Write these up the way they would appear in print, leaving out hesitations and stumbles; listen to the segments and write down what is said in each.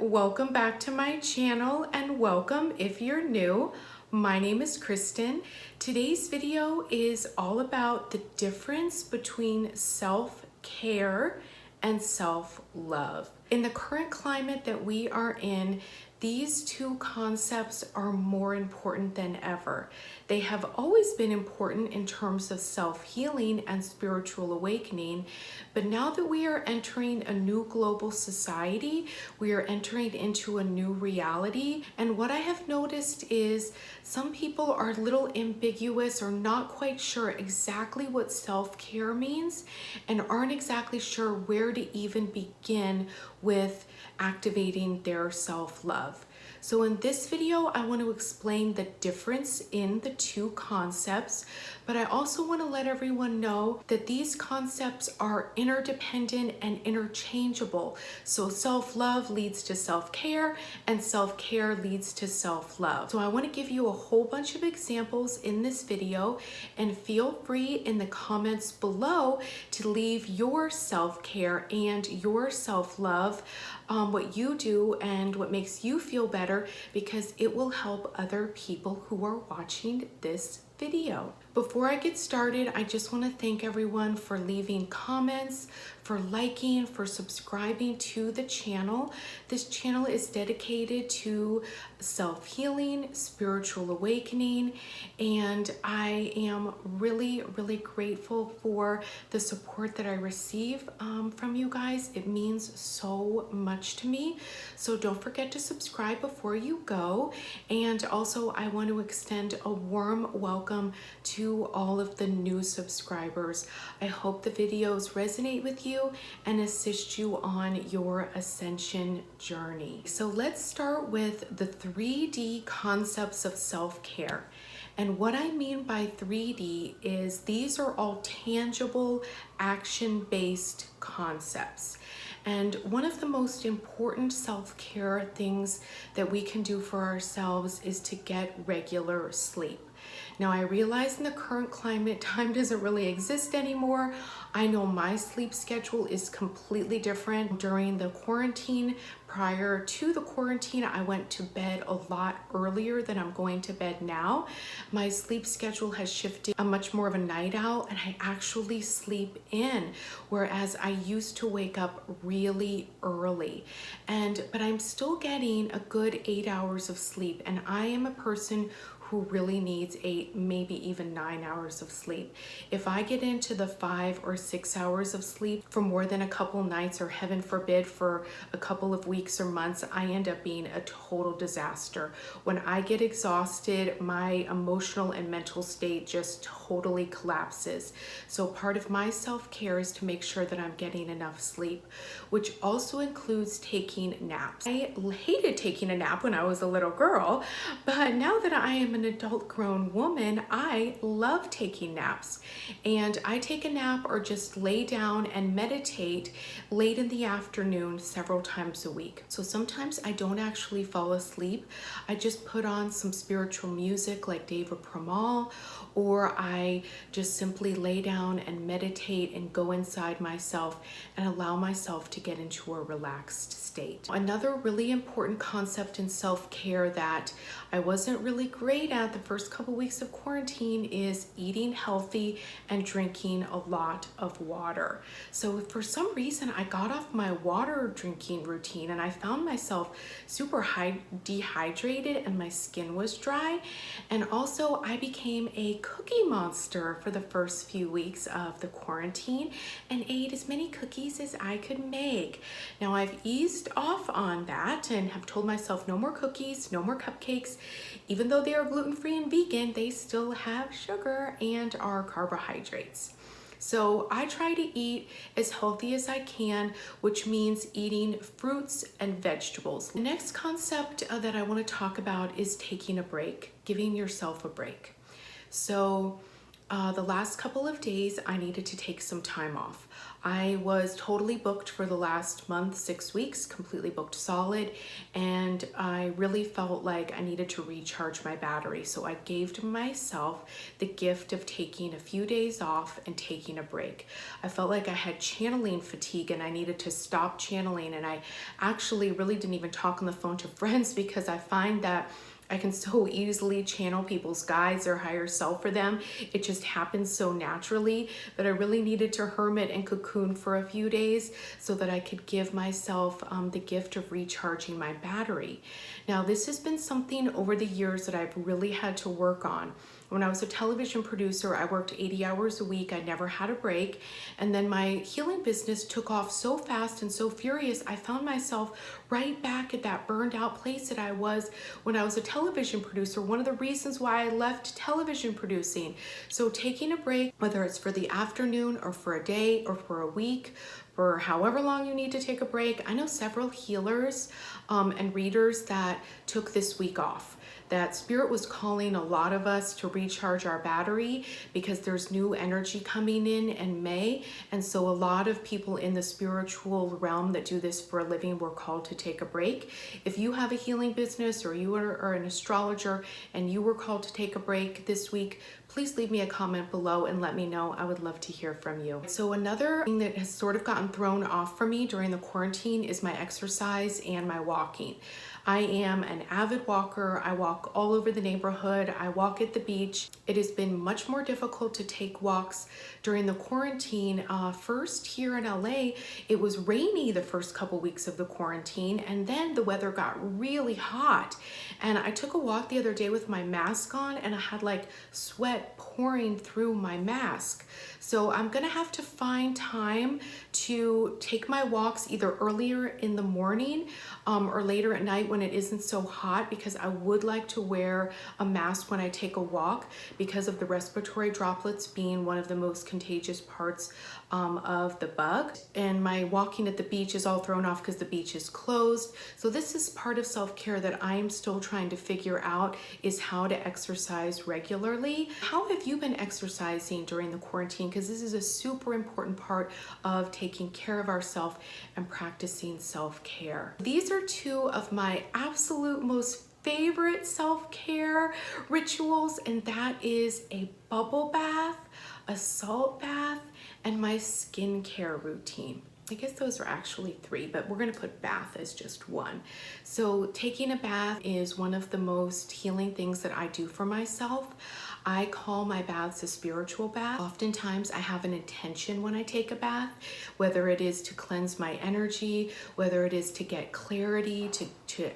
welcome back to my channel, and welcome if you're new. My name is Kristen. Today's video is all about the difference between self-care and self-love. In the current climate that we are in, these two concepts are more important than ever. They have always been important in terms of self-healing and spiritual awakening, but now that we are entering a new global society, we are entering into a new reality. And what I have noticed is some people are a little ambiguous or not quite sure exactly what self-care means and aren't exactly sure where to even begin with activating their self-love. So in this video, I want to explain the difference in the two concepts, but I also want to let everyone know that these concepts are interdependent and interchangeable. So self-love leads to self-care and self-care leads to self-love. So I want to give you a whole bunch of examples in this video, and feel free in the comments below to leave your self-care and your self-love, what you do and what makes you feel better, because it will help other people who are watching this video. Before I get started, I just want to thank everyone for leaving comments, for liking, for subscribing to the channel. This channel is dedicated to self-healing, spiritual awakening, and I am really grateful for the support that I receive from you guys. It means so much to me. So don't forget to subscribe before you go. And also I want to extend a warm welcome to all of the new subscribers. I hope the videos resonate with you and assist you on your ascension journey. So let's start with the 3D concepts of self-care. And what I mean by 3D is these are all tangible, action-based concepts. And one of the most important self-care things that we can do for ourselves is to get regular sleep. Now, I realize in the current climate, time doesn't really exist anymore. I know my sleep schedule is completely different. During the quarantine, prior to the quarantine, I went to bed a lot earlier than I'm going to bed now. My sleep schedule has shifted. I'm much more of a night owl, and I actually sleep in, whereas I used to wake up really early. But I'm still getting a good 8 hours of sleep, and I am a person who really needs 8, maybe even 9 hours of sleep. If I get into the 5 or 6 hours of sleep for more than a couple nights, or heaven forbid for a couple of weeks or months, I end up being a total disaster. When I get exhausted, my emotional and mental state just totally collapses. So part of my self-care is to make sure that I'm getting enough sleep, which also includes taking naps. I hated taking a nap when I was a little girl, but now that I am an adult grown woman, I love taking naps. And I take a nap or just lay down and meditate late in the afternoon several times a week. So sometimes I don't actually fall asleep. I just put on some spiritual music like David Pramal, or I just simply lay down and meditate and go inside myself and allow myself to get into a relaxed state. Another really important concept in self-care that I wasn't really great at the first couple weeks of quarantine is eating healthy and drinking a lot of water. So for some reason, I got off my water drinking routine and I found myself super dehydrated and my skin was dry. And also I became a cookie monster for the first few weeks of the quarantine and ate as many cookies as I could make. Now I've eased off on that and have told myself no more cookies, no more cupcakes. Even though they are gluten-free and vegan, they still have sugar and are carbohydrates. So I try to eat as healthy as I can, which means eating fruits and vegetables. The next concept that I want to talk about is taking a break, giving yourself a break. So the last couple of days I needed to take some time off. I was totally booked for the last month, 6 weeks, completely booked solid, and I really felt like I needed to recharge my battery. So I gave to myself the gift of taking a few days off and taking a break. I felt like I had channeling fatigue and I needed to stop channeling, and I actually really didn't even talk on the phone to friends because I find that I can so easily channel people's guides or higher self for them. It just happens so naturally, but I really needed to hermit and cocoon for a few days so that I could give myself the gift of recharging my battery. Now, this has been something over the years that I've really had to work on. When I was a television producer, I worked 80 hours a week. I never had a break. And then my healing business took off so fast and so furious, I found myself right back at that burned out place that I was when I was a television producer. One of the reasons why I left television producing. So taking a break, whether it's for the afternoon or for a day or for a week, for however long you need to take a break. I know several healers and readers that took this week off. That Spirit was calling a lot of us to recharge our battery because there's new energy coming in May. And so a lot of people in the spiritual realm that do this for a living were called to take a break. If you have a healing business or you are an astrologer and you were called to take a break this week, please leave me a comment below and let me know. I would love to hear from you. So another thing that has sort of gotten thrown off for me during the quarantine is my exercise and my walking. I am an avid walker. I walk all over the neighborhood. I walk at the beach. It has been much more difficult to take walks during the quarantine. First here in LA, it was rainy the first couple weeks of the quarantine, and then the weather got really hot. And I took a walk the other day with my mask on and I had like sweat pouring through my mask. So I'm gonna have to find time to take my walks either earlier in the morning or later at night when it isn't so hot, because I would like to wear a mask when I take a walk because of the respiratory droplets being one of the most contagious parts of the bug. And my walking at the beach is all thrown off because the beach is closed. So this is part of self-care that I am still trying to figure out, is how to exercise regularly. How have you been exercising during the quarantine? Because this is a super important part of taking care of ourselves and practicing self-care. These are two of my absolute most favorite self-care rituals, and that is a bubble bath, a salt bath, and my skincare routine. I guess those are actually 3, but we're gonna put bath as just 1. So taking a bath is one of the most healing things that I do for myself. I call my baths a spiritual bath. Oftentimes I have an intention when I take a bath, whether it is to cleanse my energy, whether it is to get clarity, to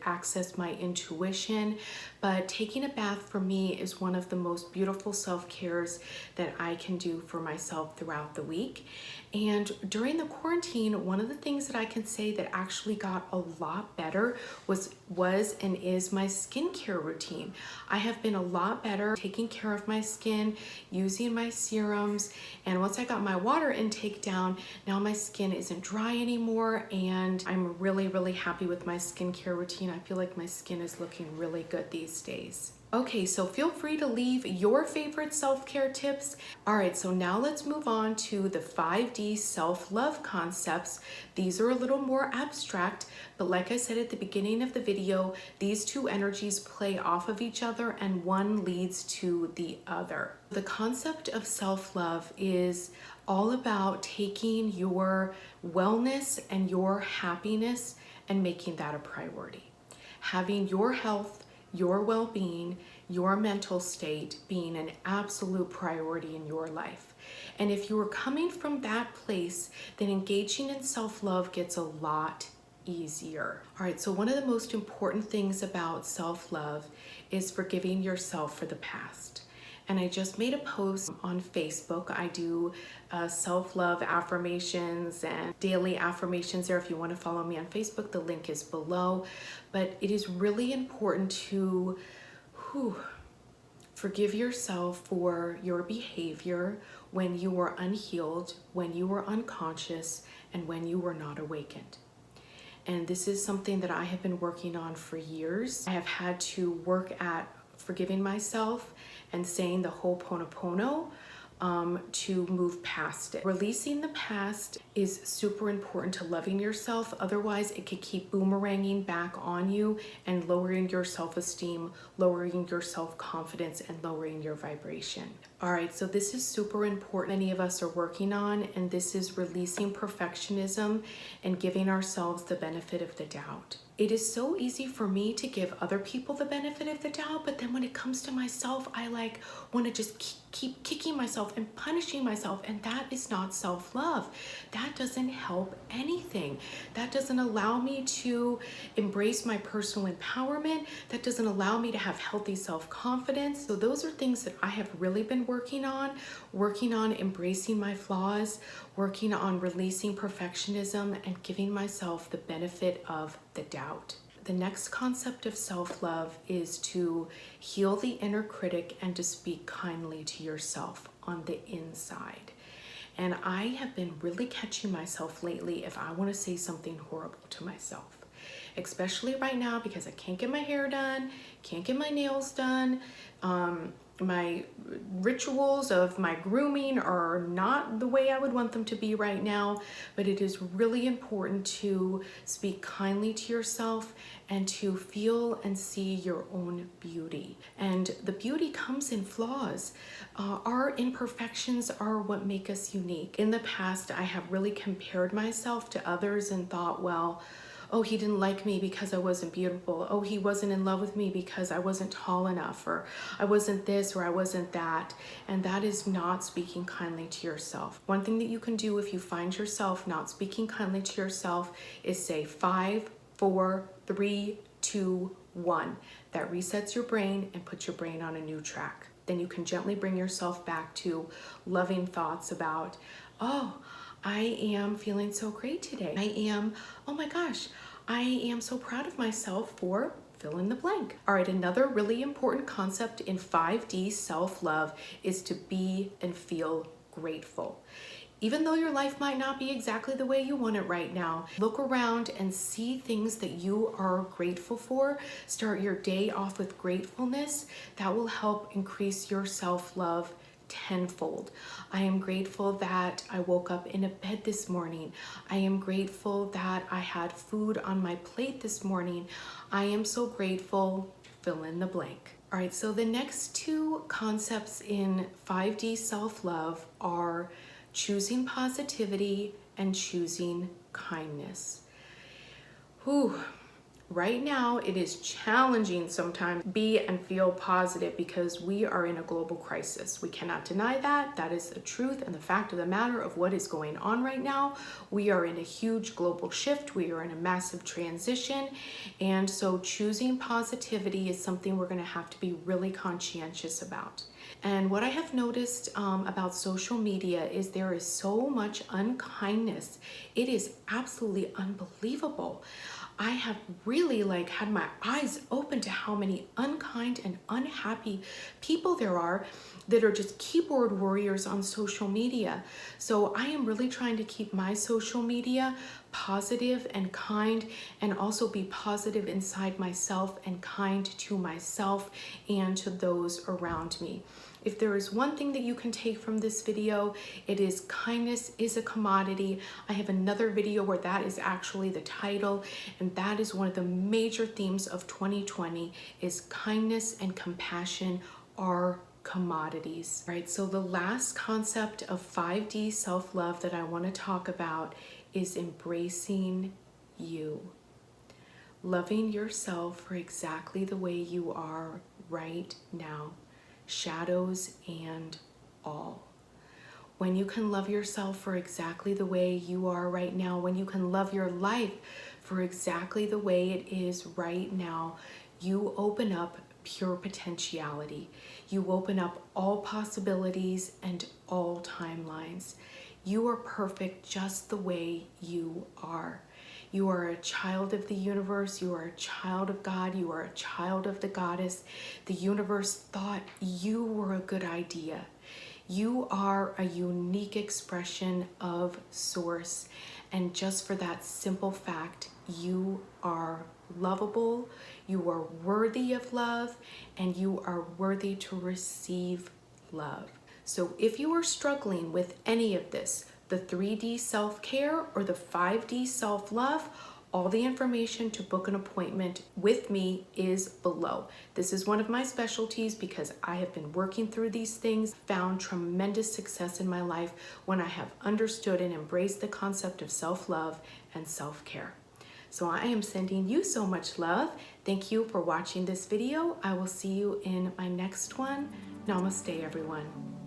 access my intuition. But taking a bath for me is one of the most beautiful self-cares that I can do for myself throughout the week. And during the quarantine, one of the things that I can say that actually got a lot better was and is my skincare routine. I have been a lot better taking care of my skin, using my serums, and once I got my water intake down, now my skin isn't dry anymore, and I'm really, really happy with my skincare routine. I feel like my skin is looking really good these days. Okay, so feel free to leave your favorite self-care tips. All right, so now let's move on to the 5D self-love concepts. These are a little more abstract, but like I said at the beginning of the video, these two energies play off of each other and one leads to the other. The concept of self-love is all about taking your wellness and your happiness and making that a priority. Having your health, your well-being, your mental state being an absolute priority in your life. And if you are coming from that place, then engaging in self-love gets a lot easier. All right, so one of the most important things about self-love is forgiving yourself for the past. And I just made a post on Facebook. I do self-love affirmations and daily affirmations there. If you want to follow me on Facebook, the link is below. But it is really important to forgive yourself for your behavior when you were unhealed, when you were unconscious, and when you were not awakened. And this is something that I have been working on for years. I have had to work at forgiving myself and saying the Ho'oponopono to move past it. Releasing the past is super important to loving yourself. Otherwise, it could keep boomeranging back on you and lowering your self-esteem, lowering your self-confidence, and lowering your vibration. All right, so this is super important. Many of us are working on, and this is releasing perfectionism and giving ourselves the benefit of the doubt. It is so easy for me to give other people the benefit of the doubt, but then when it comes to myself, I want to just keep kicking myself and punishing myself, and that is not self-love. That doesn't help anything. That doesn't allow me to embrace my personal empowerment. That doesn't allow me to have healthy self-confidence. So those are things that I have really been working on embracing my flaws, working on releasing perfectionism, and giving myself the benefit of the doubt. The next concept of self-love is to heal the inner critic and to speak kindly to yourself on the inside. And I have been really catching myself lately if I want to say something horrible to myself, especially right now because I can't get my hair done, can't get my nails done. My rituals of my grooming are not the way I would want them to be right now, but it is really important to speak kindly to yourself and to feel and see your own beauty. And the beauty comes in flaws. Our imperfections are what make us unique. In the past, I have really compared myself to others and thought, well, oh, he didn't like me because I wasn't beautiful. Oh, he wasn't in love with me because I wasn't tall enough, or I wasn't this, or I wasn't that. And that is not speaking kindly to yourself. One thing that you can do if you find yourself not speaking kindly to yourself is say 5, 4, 3, 2, 1. That resets your brain and puts your brain on a new track. Then you can gently bring yourself back to loving thoughts about, oh, I am feeling so great today. Oh my gosh, I am so proud of myself for fill in the blank. All right, another really important concept in 5D self-love is to be and feel grateful. Even though your life might not be exactly the way you want it right now, look around and see things that you are grateful for. Start your day off with gratefulness. That will help increase your self-love tenfold. I am grateful that I woke up in a bed this morning. I am grateful that I had food on my plate this morning. I am so grateful, fill in the blank. All right, so the next two concepts in 5D self-love are choosing positivity and choosing kindness. Whew. Right now, it is challenging sometimes to be and feel positive because we are in a global crisis. We cannot deny that. That is the truth and the fact of the matter of what is going on right now. We are in a huge global shift. We are in a massive transition. And so choosing positivity is something we're going to have to be really conscientious about. And what I have noticed about social media is there is so much unkindness. It is absolutely unbelievable. I have really had my eyes open to how many unkind and unhappy people there are that are just keyboard warriors on social media. So I am really trying to keep my social media positive and kind, and also be positive inside myself and kind to myself and to those around me. If there is one thing that you can take from this video, it is kindness is a commodity. I have another video where that is actually the title, and that is one of the major themes of 2020 is kindness and compassion are commodities. All right, so the last concept of 5D self-love that I want to talk about is embracing you. Loving yourself for exactly the way you are right now. Shadows and all. When you can love yourself for exactly the way you are right now, when you can love your life for exactly the way it is right now, you open up pure potentiality. You open up all possibilities and all timelines. You are perfect just the way you are. You are a child of the universe. You are a child of God. You are a child of the goddess. The universe thought you were a good idea. You are a unique expression of source. And just for that simple fact, you are lovable, you are worthy of love, and you are worthy to receive love. So if you are struggling with any of this, the 3D self-care or the 5D self-love, all the information to book an appointment with me is below. This is one of my specialties because I have been working through these things, found tremendous success in my life when I have understood and embraced the concept of self-love and self-care. So I am sending you so much love. Thank you for watching this video. I will see you in my next one. Namaste, everyone.